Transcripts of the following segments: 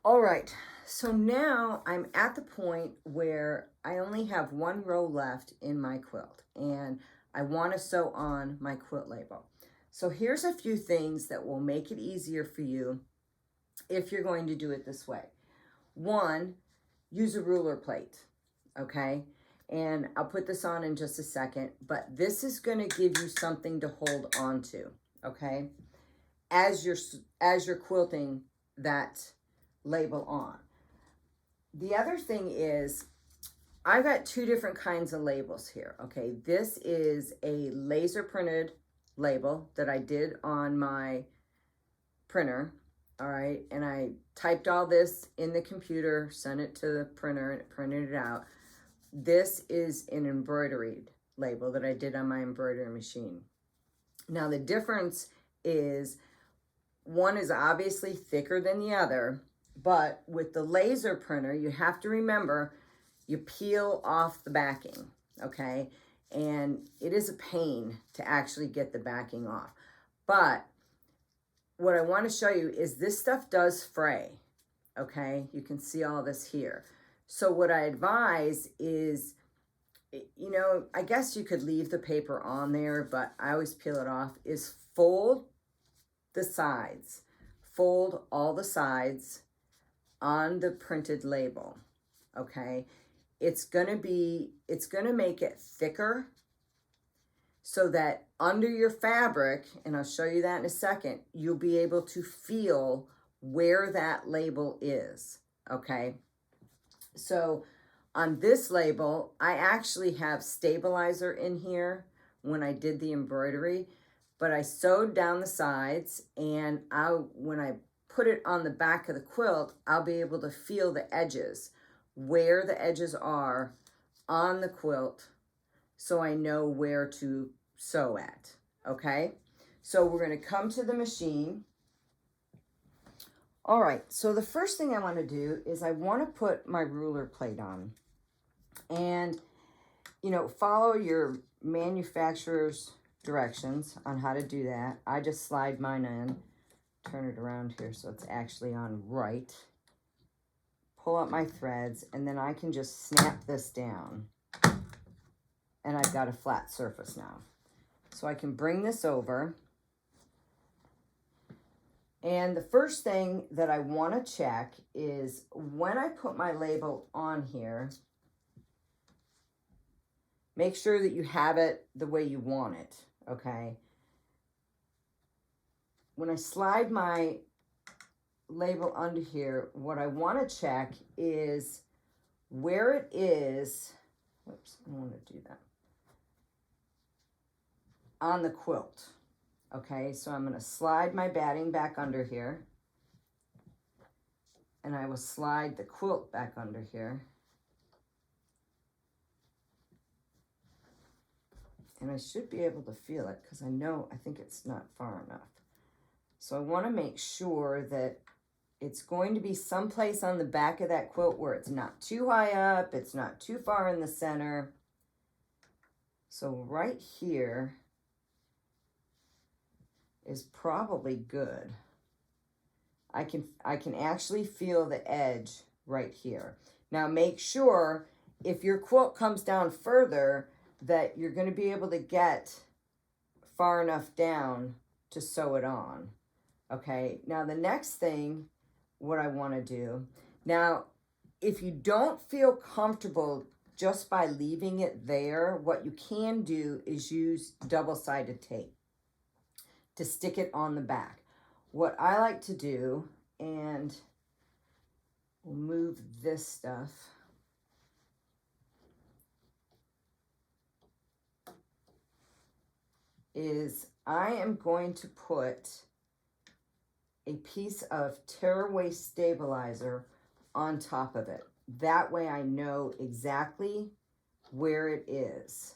All right, so now I'm at the point where I only have one row left in my quilt and I want to sew on my quilt label. So here's a few things that will make it easier for you if you're going to do it this way. One, use a ruler plate, okay? And I'll put this on in just a second, but this is going to give you something to hold on to, okay? As you're quilting that label on. The other thing is I've got two different kinds of labels here, okay? This is a laser printed label that I did on my printer, all right? And I typed all this in the computer, sent it to the printer, and it printed it out. This is an embroidered label that I did on my embroidery machine. Now the difference is one is obviously thicker than the other, but with the laser printer, you have to remember you peel off the backing, okay? And it is a pain to actually get the backing off. But what I want to show you is this stuff does fray, okay? You can see all this here. So what I advise is, you know, I guess you could leave the paper on there, but I always peel it off, is fold the sides. Fold all the sides on the printed label, okay? It's gonna make it thicker so that under your fabric, and I'll show you that in a second, you'll be able to feel where that label is, okay? So on this label, I actually have stabilizer in here when I did the embroidery, but I sewed down the sides, and when I put it on the back of the quilt, I'll be able to feel the edges, where the edges are on the quilt, so I know where to sew at, okay? So we're gonna come to the machine. All right, so the first thing I wanna do is I wanna put my ruler plate on. And, you know, follow your manufacturer's directions on how to do that. I just slide mine in, turn it around here so it's actually on right. Pull up my threads, and then I can just snap this down. And I've got a flat surface now. So I can bring this over. And the first thing that I want to check is when I put my label on here, make sure that you have it the way you want it, okay? When I slide my label under here, what I want to check is where it is. Whoops, I don't want to do that. On the quilt. Okay, so I'm going to slide my batting back under here. And I will slide the quilt back under here. And I should be able to feel it because I think it's not far enough. So I want to make sure that it's going to be someplace on the back of that quilt where it's not too high up, it's not too far in the center. So right here is probably good. I can actually feel the edge right here. Now make sure if your quilt comes down further that you're going to be able to get far enough down to sew it on. Okay, now the next thing, what I want to do, now if you don't feel comfortable just by leaving it there, what you can do is use double-sided tape to stick it on the back. What I like to do, and we'll move this stuff, is I am going to put a piece of tearaway stabilizer on top of it. That way I know exactly where it is.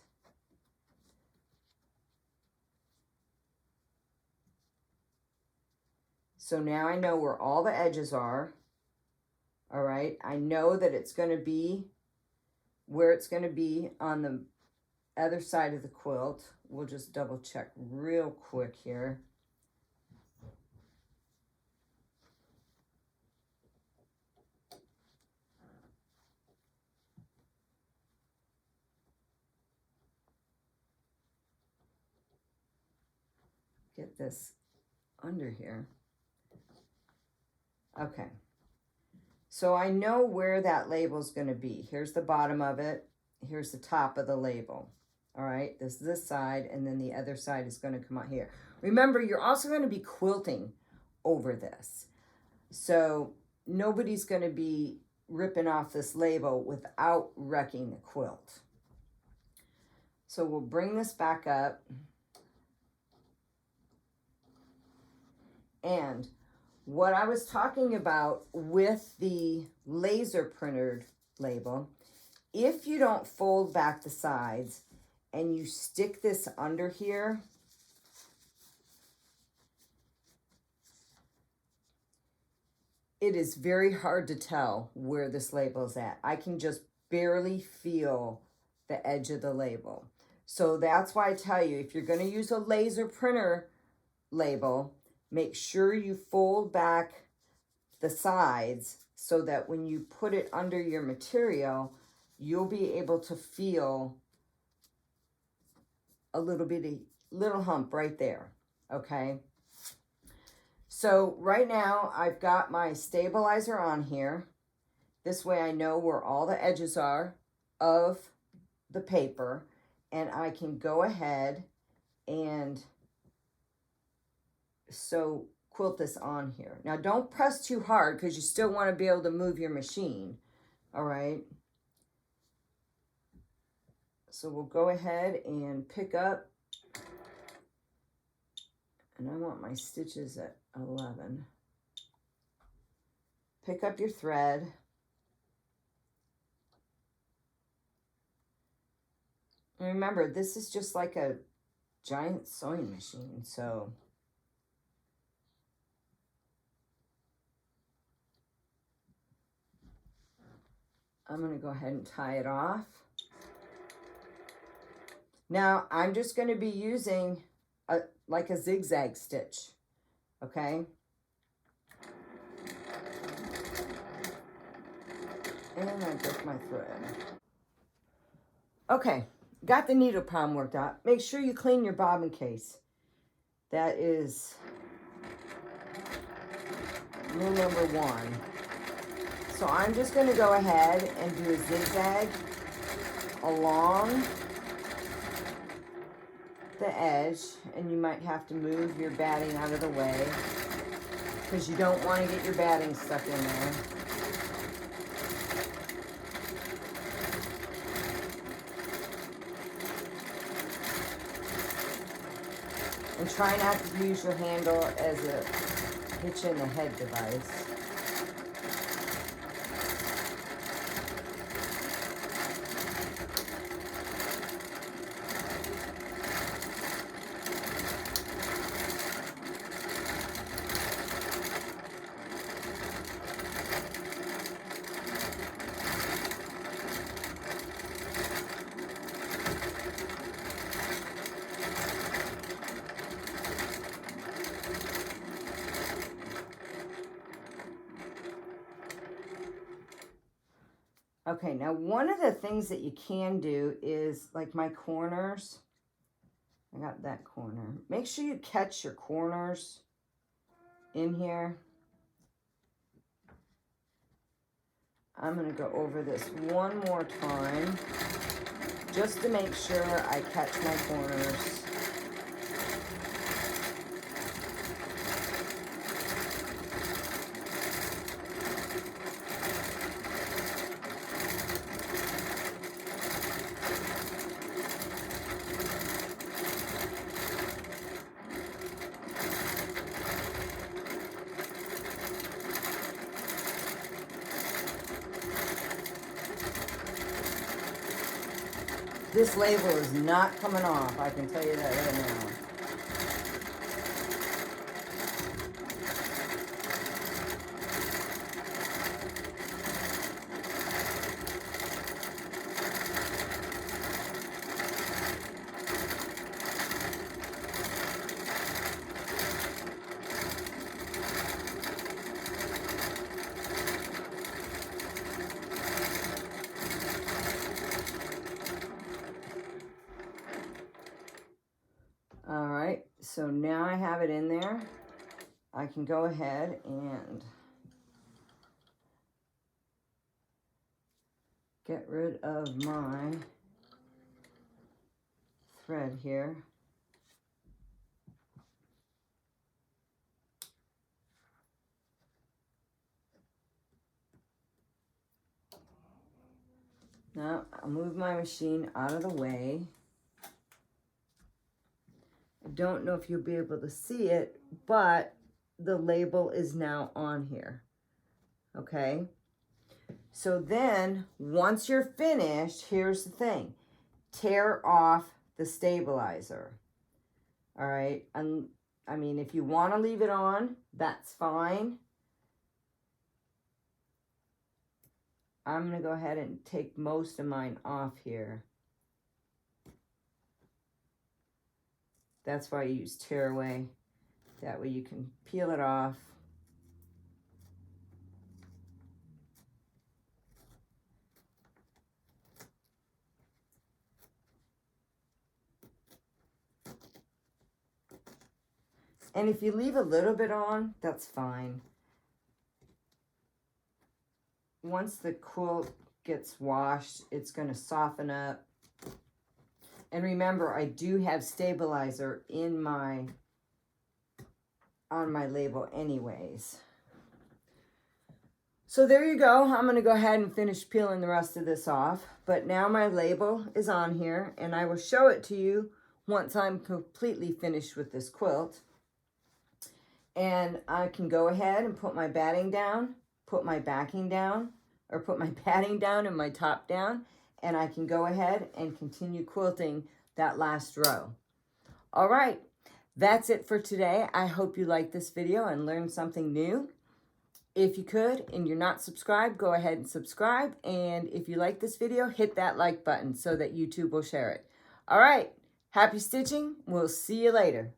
So now I know where all the edges are. All right, I know that it's going to be where it's going to be on the other side of the quilt. We'll just double check real quick here. get this under here. Okay. So I know where that label is going to be. Here's the bottom of it. Here's the top of the label. All right, this is this side, and then the other side is going to come out here. Remember, you're also going to be quilting over this. So nobody's going to be ripping off this label without wrecking the quilt. So we'll bring this back up. And what I was talking about with the laser printed label, if you don't fold back the sides and you stick this under here, it is very hard to tell where this label is at. I can just barely feel the edge of the label. So that's why I tell you, if you're going to use a laser printer label, make sure you fold back the sides so that when you put it under your material, you'll be able to feel a little hump right there, okay? So right now I've got my stabilizer on here. This way I know where all the edges are of the paper, and I can go ahead and quilt this on here. Now don't press too hard because you still want to be able to move your machine, all right? So we'll go ahead and pick up, and I want my stitches at 11. Pick up your thread. And remember, this is just like a giant sewing machine, so I'm going to go ahead and tie it off. Now, I'm just going to be using like a zigzag stitch, okay? And I broke my thread. Okay, got the needle palm worked out. Make sure you clean your bobbin case. That is rule number 1. So I'm just going to go ahead and do a zigzag along the edge, and you might have to move your batting out of the way because you don't want to get your batting stuck in there. And try not to use your handle as a hitch in the head device. Okay, now one of the things that you can do is like my corners. I got that corner. Make sure you catch your corners in here. I'm going to go over this one more time just to make sure I catch my corners. This label is not coming off, I can tell you that right now. All So now I have it in there. I can go ahead and get rid of my thread here. Now I'll move my machine out of the way. I don't know if you'll be able to see it, but the label is now on here. Okay? So then, once you're finished, here's the thing. Tear off the stabilizer. All right? And I mean, if you want to leave it on, that's fine. I'm going to go ahead and take most of mine off here. That's why I use tearaway. That way you can peel it off. And if you leave a little bit on, that's fine. Once the quilt gets washed, it's going to soften up. And remember, I do have stabilizer in on my label anyways. So there you go. I'm going to go ahead and finish peeling the rest of this off. But now my label is on here, and I will show it to you once I'm completely finished with this quilt. And I can go ahead and put my batting down, put my backing down, or put my batting down and my top down, and I can go ahead and continue quilting that last row. All right, that's it for today. I hope you liked this video and learned something new. If you could and you're not subscribed, go ahead and subscribe. And if you like this video, hit that like button so that YouTube will share it. All right, happy stitching. We'll see you later.